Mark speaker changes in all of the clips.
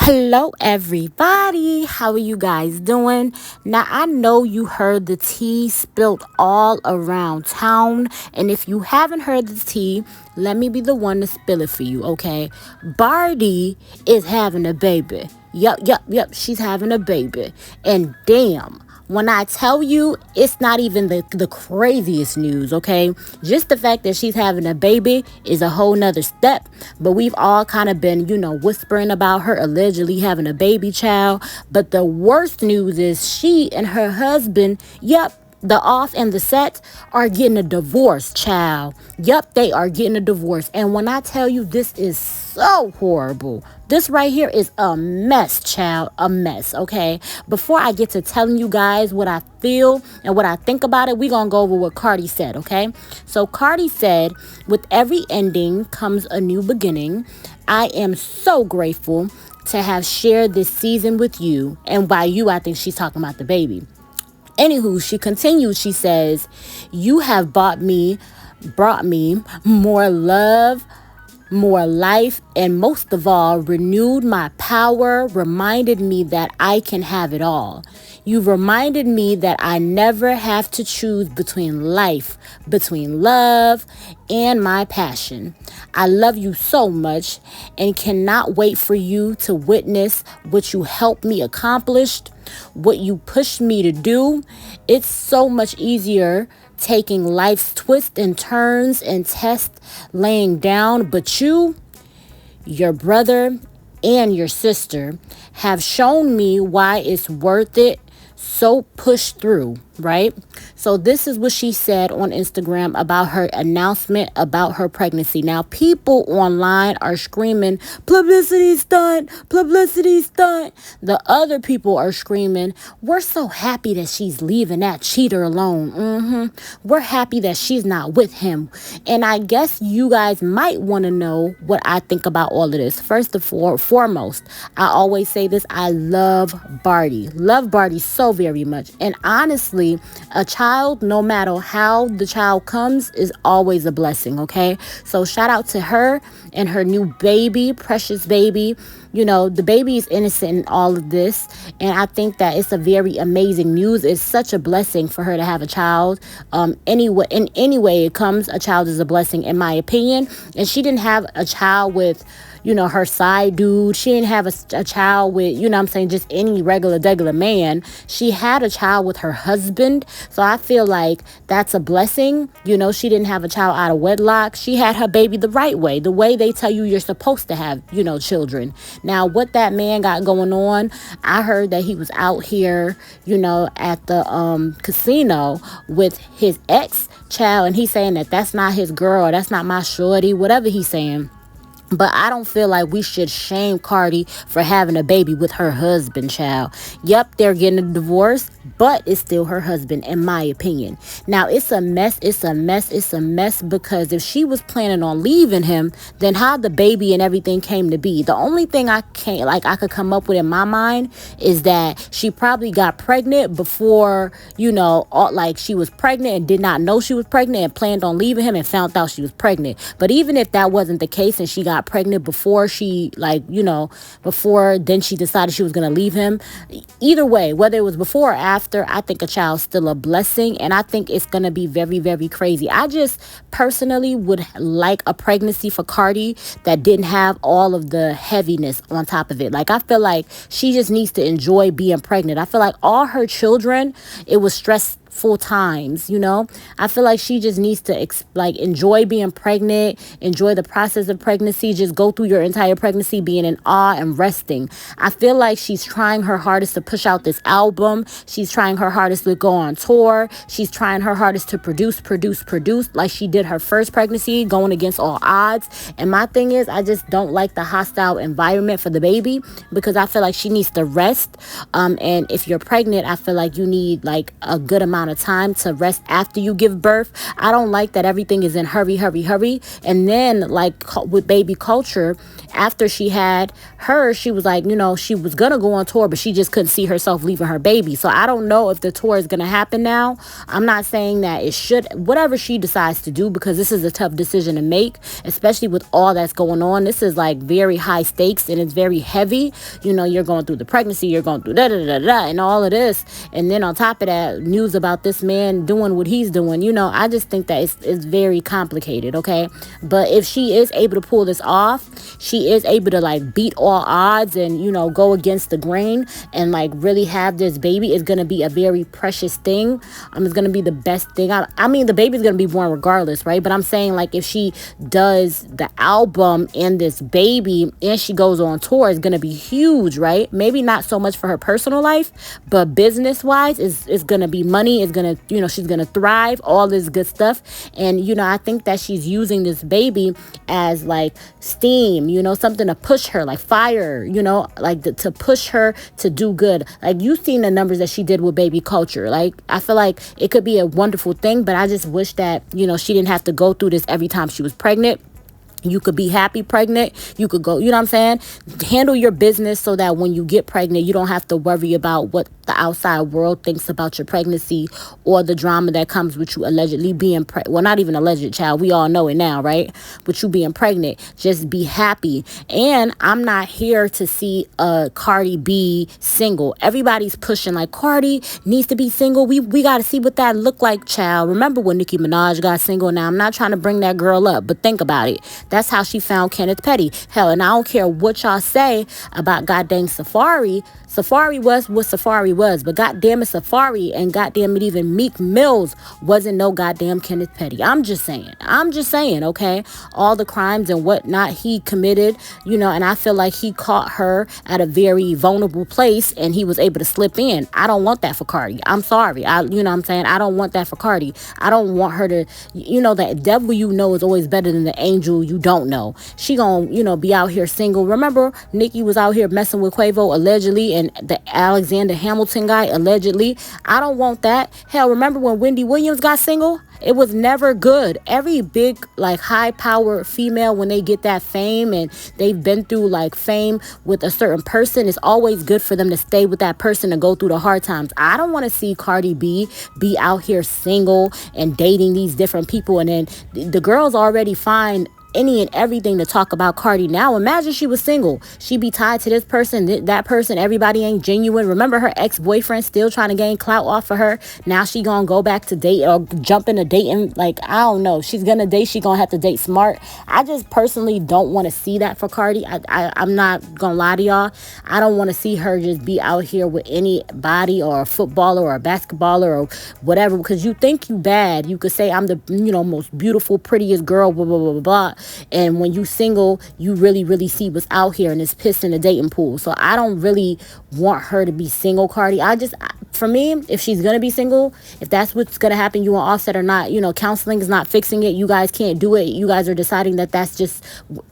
Speaker 1: Hello, everybody. How are you guys doing? Now, I know you heard the tea spilled all around town. And if you haven't heard the tea, let me be the one to spill it for you, okay? Bardi is having a baby. Yup. She's having a baby. And damn. When I tell you, it's not even the craziest news, okay? Just the fact that she's having a baby is a whole nother step. But we've all kind of been, whispering about her allegedly having a baby child. But the worst news is she and her husband, yep, the off and the set are getting a divorce, child. Yup, they are getting a divorce. And when I tell you this is so horrible, this right here is a mess, child. A mess, okay? Before I get to telling you guys what I feel and what I think about it, we're going to go over what Cardi said, okay? So Cardi said, with every ending comes a new beginning. I am so grateful to have shared this season with you. And by you, I think she's talking about the baby. Anywho, she continues, she says, you have brought me more love, more life, and most of all, renewed my power, reminded me that I can have it all. You've reminded me that I never have to choose between life, between love, and my passion. I love you so much and cannot wait for you to witness what you helped me accomplish, what you pushed me to do. It's so much easier taking life's twists and turns and tests laying down, but your brother and your sister have shown me why it's worth it. So push through, right? So this is what she said on Instagram about her announcement about her pregnancy. Now, people online are screaming, publicity stunt, publicity stunt. The other people are screaming, we're so happy that she's leaving that cheater alone. We're happy that she's not with him. And I guess you guys might want to know what I think about all of this. First of all, foremost, I always say this, I love Bardi. Love Bardi so very much. And honestly, a child, no matter how the child comes, is always a blessing, okay? So shout out to her and her new baby, precious baby. The baby is innocent in all of this. And I think that it's a very amazing news. It's such a blessing for her to have a child. Anyway, in any way it comes, a child is a blessing, in my opinion. And she didn't have a child with her side dude. She didn't have a child with, just any regular man. She had a child with her husband. So I feel like that's a blessing. She didn't have a child out of wedlock. She had her baby the right way, the way they tell you you're supposed to have, children. Now, what that man got going on, I heard that he was out here, at the casino with his ex child, and he's saying that that's not his girl, that's not my shorty, whatever he's saying. But I don't feel like we should shame Cardi for having a baby with her husband, child. Yep, they're getting a divorce, but it's still her husband, in my opinion. Now, it's a mess because if she was planning on leaving him, then how the baby and everything came to be. The only thing I could come up with in my mind is that she probably got pregnant before, she was pregnant and did not know she was pregnant and planned on leaving him and found out she was pregnant. But even if that wasn't the case and she got pregnant before before then she decided she was going to leave him, either way, whether it was before or after, I think a child's still a blessing, and I think it's going to be very, very crazy. I just personally would like a pregnancy for Cardi that didn't have all of the heaviness on top of it. Like, I feel like she just needs to enjoy being pregnant. I feel like all her children, it was stressful times. I feel like she just needs to enjoy being pregnant, enjoy the process of pregnancy, just go through your entire pregnancy being in awe and resting. I feel like she's trying her hardest to push out this album. She's trying her hardest to go on tour. She's trying her hardest to produce like she did her first pregnancy, going against all odds. And my thing is, I just don't like the hostile environment for the baby, because I feel like she needs to rest. And if you're pregnant, I feel like you need a good amount amount of time to rest after you give birth. I don't like that everything is in hurry, hurry, hurry. And then like with baby Culture, after she had her, she was like, she was gonna go on tour, but she just couldn't see herself leaving her baby. So I don't know if the tour is gonna happen now. I'm not saying that it should, whatever she decides to do, because this is a tough decision to make, especially with all that's going on. This is like very high stakes and it's very heavy. You're going through the pregnancy, you're going through da da da da and all of this, and then on top of that, news about this man doing what he's doing. I just think that it's very complicated. Okay, but if she is able to pull this off, she is able to like beat all odds and go against the grain and like really have this baby, is gonna be a very precious thing. It's gonna be the best thing. I mean, the baby's gonna be born regardless, right? But I'm saying, like, if she does the album and this baby and she goes on tour, it's gonna be huge, right? Maybe not so much for her personal life, but business wise, is gonna be money. Is gonna, she's gonna thrive, all this good stuff. And I think that she's using this baby as like steam, something to push her, like fire, like to push her to do good. Like, you've seen the numbers that she did with baby Culture. Like, I feel like it could be a wonderful thing, but I just wish that, she didn't have to go through this every time she was pregnant. You could be happy pregnant. You could go, what I'm saying? Handle your business so that when you get pregnant, you don't have to worry about what the outside world thinks about your pregnancy or the drama that comes with you allegedly being pregnant. Well, not even alleged, child. We all know it now, right? But you being pregnant. Just be happy. And I'm not here to see a Cardi B single. Everybody's pushing like Cardi needs to be single. We got to see what that look like, child. Remember when Nicki Minaj got single? Now, I'm not trying to bring that girl up, but think about it. That's how she found Kenneth Petty. Hell, and I don't care what y'all say about goddamn Safari. Safari was what Safari was, but goddamn it, Safari and goddamn it, even Meek Mills wasn't no goddamn Kenneth Petty. I'm just saying, okay? All the crimes and whatnot he committed, and I feel like he caught her at a very vulnerable place and he was able to slip in. I don't want that for Cardi. I'm sorry. I don't want that for Cardi. I don't want her to, that devil is always better than the angel you don't know. She gonna, be out here single. Remember, Nicki was out here messing with Quavo allegedly, and the Alexander Hamilton guy allegedly. I don't want that. Hell, remember when Wendy Williams got single? It was never good. Every big, like, high power female, when they get that fame and they've been through like fame with a certain person, it's always good for them to stay with that person and go through the hard times. I don't want to see Cardi B be out here single and dating these different people, and then the girls already find any and everything to talk about Cardi now. Imagine she was single. She'd be tied to this person, that person. Everybody ain't genuine. Remember, her ex-boyfriend still trying to gain clout off of her. Now she gonna go back to date or jump into dating. Like, I don't know. She's gonna date. She gonna have to date smart. I just personally don't want to see that for Cardi. I'm not gonna lie to y'all. I don't want to see her just be out here with anybody, or a footballer or a basketballer or whatever, because you think you bad. You could say, I'm the most beautiful, prettiest girl, blah blah blah blah blah. And when you single, you really, really see what's out here, and it's pissed in the dating pool. So I don't really want her to be single, Cardi. For me, if she's going to be single, if that's what's going to happen, you want Offset or not, counseling is not fixing it. You guys can't do it. You guys are deciding that's just,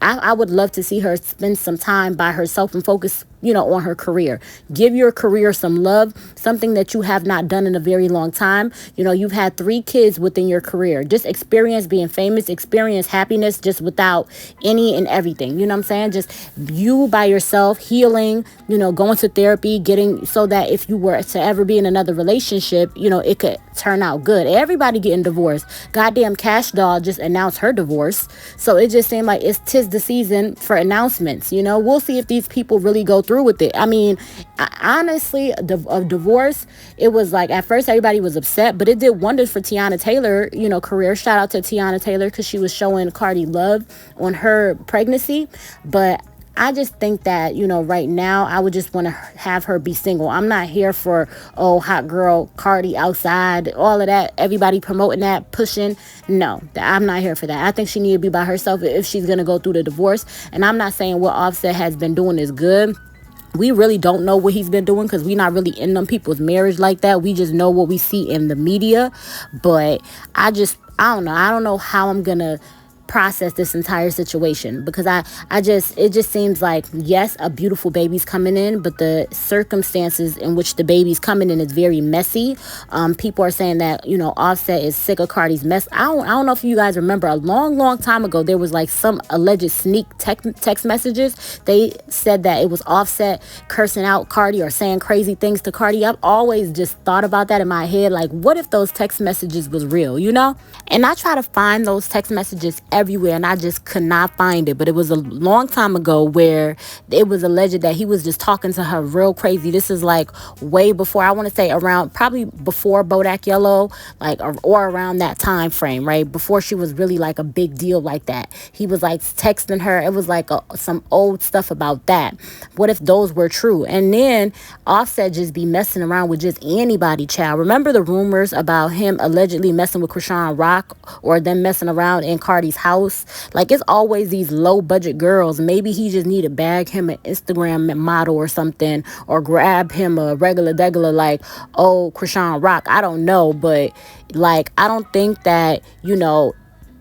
Speaker 1: I would love to see her spend some time by herself and focus, on her career. Give your career some love, something that you have not done in a very long time. You've had 3 kids within your career. Just experience being famous, experience happiness just without any and everything. You know what I'm saying? Just you by yourself, healing, going to therapy, getting, so that if you were to ever be in another relationship, it could turn out good. Everybody getting divorced. Goddamn Cash.The just announced her divorce. So it just seemed like tis the season for announcements. We'll see if these people really go through with it. I mean, honestly, a divorce, it was like, at first everybody was upset, but it did wonders for Tiana Taylor, career. Shout out to Tiana Taylor, because she was showing Cardi love on her pregnancy. But I just think that, right now, I would just want to have her be single. I'm not here for, hot girl Cardi outside, all of that, everybody promoting that, pushing. No, I'm not here for that. I think she need to be by herself if she's going to go through the divorce. And I'm not saying what Offset has been doing is good. We really don't know what he's been doing, because we're not really in them people's marriage like that. We just know what we see in the media. But I don't know. I don't know how I'm going to process this entire situation, because it just seems like, yes, a beautiful baby's coming in, but the circumstances in which the baby's coming in is very messy. People are saying that, Offset is sick of Cardi's mess. I don't know if you guys remember, a long time ago there was like some alleged sneak text messages. They said that it was Offset cursing out Cardi or saying crazy things to Cardi. I've always just thought about that in my head, like, what if those text messages was real, And I try to find those text messages everywhere, and I just could not find it. But it was a long time ago where it was alleged that he was just talking to her real crazy. This is like way before, I want to say around, probably before Bodak Yellow, like, or around that time frame, right? Before she was really like a big deal like that. He was like texting her. It was like some old stuff about that. What if those were true? And then Offset just be messing around with just anybody, child. Remember the rumors about him allegedly messing with Krishan Rock, or them messing around in Cardi's house? Like, it's always these low budget girls. Maybe he just need to bag him an Instagram model or something, or grab him a regular degular, like, oh, Krishan Rock. I don't know, but like, I don't think that,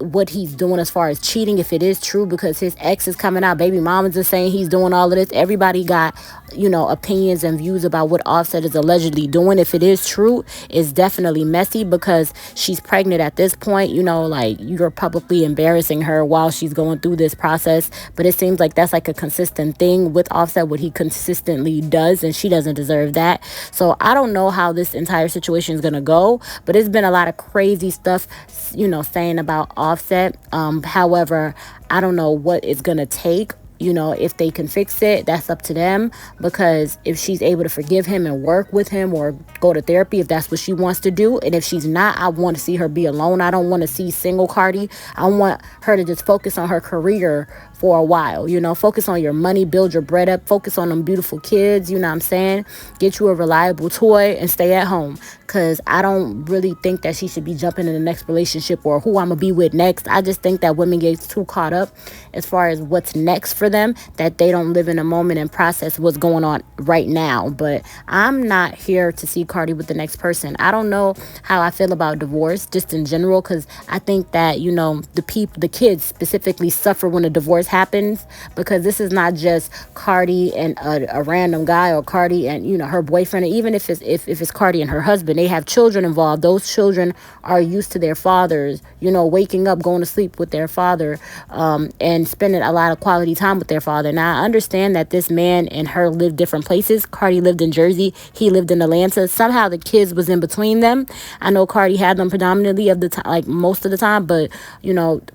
Speaker 1: what he's doing as far as cheating, if it is true, because his ex is coming out, baby mamas are saying he's doing all of this. Everybody got, opinions and views about what Offset is allegedly doing. If it is true, it's definitely messy, because she's pregnant at this point. Like, you're publicly embarrassing her while she's going through this process. But it seems like that's like a consistent thing with Offset, what he consistently does, and she doesn't deserve that. So I don't know how this entire situation is gonna go, but it's been a lot of crazy stuff, saying about Offset. However, I don't know what it's gonna take. If they can fix it, that's up to them. Because if she's able to forgive him and work with him, or go to therapy, if that's what she wants to do, and if she's not, I want to see her be alone. I don't want to see single Cardi. I want her to just focus on her career for a while. Focus on your money, build your bread up, focus on them beautiful kids. You know what I'm saying? Get you a reliable toy and stay at home. Because I don't really think that she should be jumping in the next relationship, or who I'm gonna be with next. I just think that women get too caught up as far as what's next for them, that they don't live in a moment and process what's going on right now. But I'm not here to see Cardi with the next person. I don't know how I feel about divorce just in general, because I think that, the kids specifically suffer when a divorce happens, because this is not just Cardi and a random guy, or Cardi and her boyfriend. And even if it's Cardi and her husband, they have children involved. Those children are used to their fathers, waking up, going to sleep with their father, and spending a lot of quality time with their father. Now, I understand that this man and her lived different places. Cardi lived in Jersey, he lived in Atlanta. Somehow the kids was in between them. I know Cardi had them predominantly of the time, like most of the time, but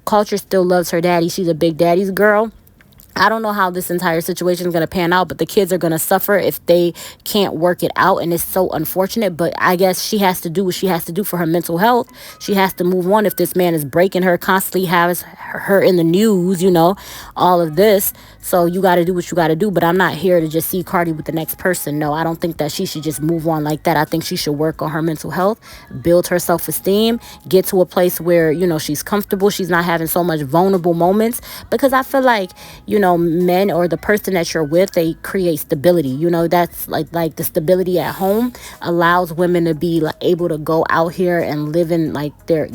Speaker 1: Culture still loves her daddy. She's a big daddy's girl. I don't know how this entire situation is going to pan out, but the kids are going to suffer if they can't work it out. And it's so unfortunate, but I guess she has to do what she has to do for her mental health. She has to move on. If this man is breaking her, constantly has her in the news, all of this. So you got to do what you got to do. But I'm not here to just see Cardi with the next person. No, I don't think that she should just move on like that. I think she should work on her mental health, build her self-esteem, get to a place where, she's comfortable. She's not having so much vulnerable moments, because I feel like, men, or the person that you're with, they create stability. That's like the stability at home allows women to be like able to go out here and live in like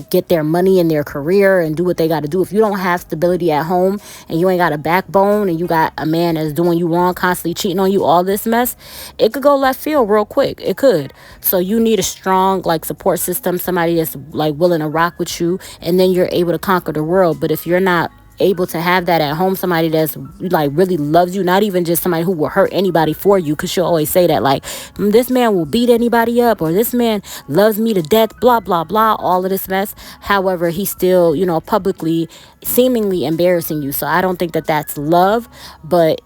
Speaker 1: get their money in their career and do what they got to do. If you don't have stability at home, and you ain't got a backbone, and you got a man that's doing you wrong, constantly cheating on you, all this mess, it could go left field real quick. It could. So you need a strong like support system, somebody that's like willing to rock with you, and then you're able to conquer the world. But if you're not able to have that at home, somebody that's like really loves you, not even just somebody who will hurt anybody for you, because she'll always say that, like, this man will beat anybody up, or this man loves me to death, blah blah blah, all of this mess. However, he's still publicly seemingly embarrassing you. So I don't think that that's love. But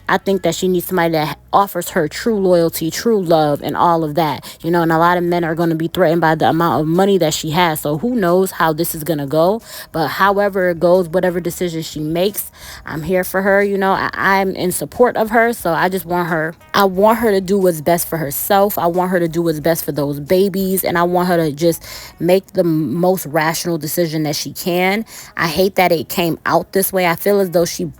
Speaker 1: I think that she needs somebody that offers her true loyalty, true love, and all of that. And a lot of men are going to be threatened by the amount of money that she has. So who knows how this is going to go. But however it goes, whatever decision she makes, I'm here for her. I'm in support of her. So I just want her. I want her to do what's best for herself. I want her to do what's best for those babies. And I want her to just make the most rational decision that she can. I hate that it came out this way. I feel as though she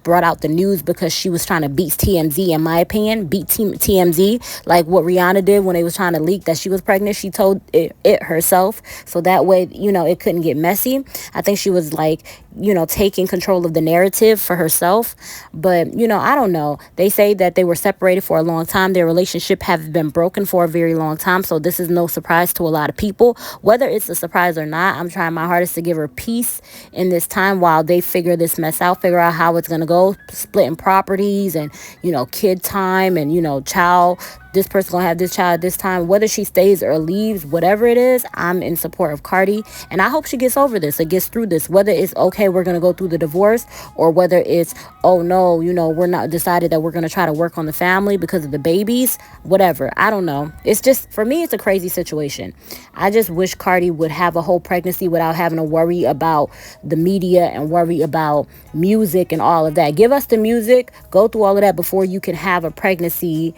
Speaker 1: brought out the news because she was trying to beat TMZ, in my opinion. opinion, beat TMZ, like what Rihanna did when they was trying to leak that she was pregnant. She told it herself, so that way, it couldn't get messy. I think she was like, taking control of the narrative for herself. But, I don't know. They say that they were separated for a long time. Their relationship has been broken for a very long time. So this is no surprise to a lot of people. Whether it's a surprise or not, I'm trying my hardest to give her peace in this time while they figure this mess out, figure out how it's going to go, splitting properties and, kid time and, child. This person gonna have this child at this time. Whether she stays or leaves, whatever it is, I'm in support of Cardi. And I hope she gets over this or gets through this. Whether it's, okay, we're gonna go through the divorce, or whether it's, oh no, we're not decided that we're gonna try to work on the family because of the babies. Whatever. I don't know. It's just, for me, it's a crazy situation. I just wish Cardi would have a whole pregnancy without having to worry about the media and worry about music and all of that. Give us the music, go through all of that before you can have a pregnancy,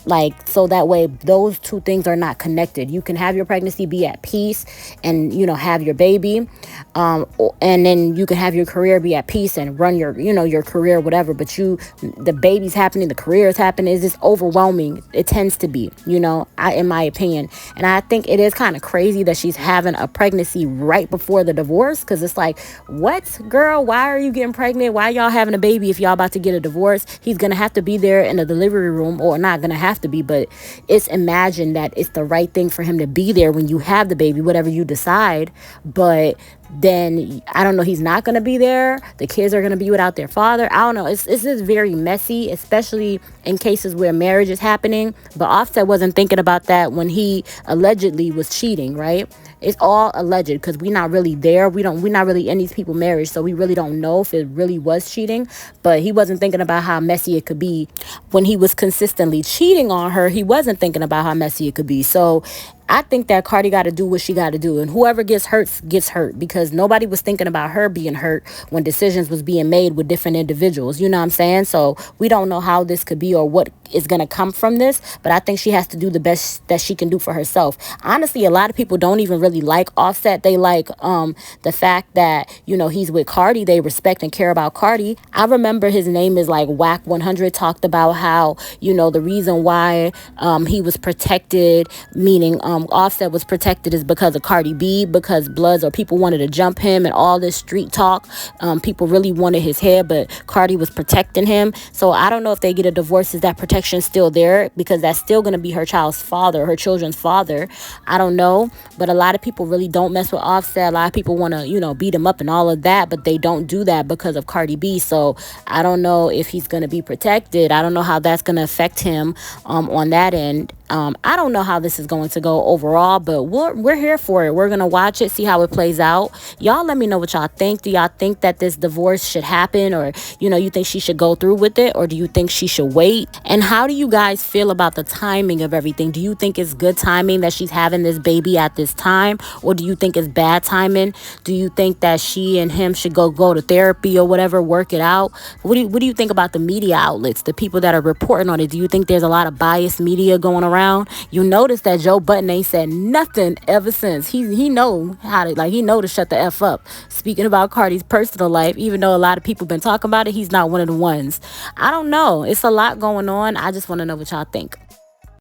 Speaker 1: like, so that way those two things are not connected. You can have your pregnancy, be at peace, and have your baby, and then you can have your career, be at peace, and run your career, whatever. But the baby's happening, the career is happening, is just overwhelming. It tends to be, in my opinion. And I think it is kind of crazy that she's having a pregnancy right before the divorce, because it's like, what, girl, why are you getting pregnant? Why y'all having a baby if y'all about to get a divorce? He's gonna have to be there in the delivery room, or not gonna have to be, but it's imagined that it's the right thing for him to be there when you have the baby, whatever you decide. But then, I don't know, he's not going to be there. The kids are going to be without their father. I don't know. It's just very messy, especially in cases where marriage is happening. But Offset wasn't thinking about that when he allegedly was cheating, right? It's all alleged because we're not really there. We're not really in these people's marriage, so we really don't know if it really was cheating. But he wasn't thinking about how messy it could be when he was consistently cheating on her. He wasn't thinking about how messy it could be. So I think that Cardi got to do what she got to do, and whoever gets hurt, because nobody was thinking about her being hurt when decisions was being made with different individuals. You know what I'm saying? So we don't know how this could be or what is going to come from this, but I think she has to do the best that she can do for herself. Honestly, a lot of people don't even really like Offset. They like the fact that, he's with Cardi. They respect and care about Cardi. I remember his name is like Whack 100 talked about how, the reason why he was protected, meaning Offset was protected, is because of Cardi B, because Bloods or people wanted to jump him and all this street talk. People really wanted his head, but Cardi was protecting him. So I don't know if they get a divorce, is that protection still there? Because that's still going to be her child's father, her children's father. I don't know. But a lot of people really don't mess with Offset. A lot of people want to, beat him up and all of that, but they don't do that because of Cardi B. So I don't know if he's going to be protected. I don't know how that's going to affect him on that end. I don't know how this is going to go overall, but we're here for it. We're going to watch it, see how it plays out. Y'all let me know what y'all think. Do y'all think that this divorce should happen, or, you think she should go through with it, or do you think she should wait? And how do you guys feel about the timing of everything? Do you think it's good timing that she's having this baby at this time, or do you think it's bad timing? Do you think that she and him should go to therapy or whatever, work it out? What do you think about the media outlets, the people that are reporting on it? Do you think there's a lot of biased media going around? You notice that Joe Budden ain't said nothing ever since. He know how to, he know to shut the F up. Speaking about Cardi's personal life, even though a lot of people been talking about it, he's not one of the ones. I don't know. It's a lot going on. I just want to know what y'all think.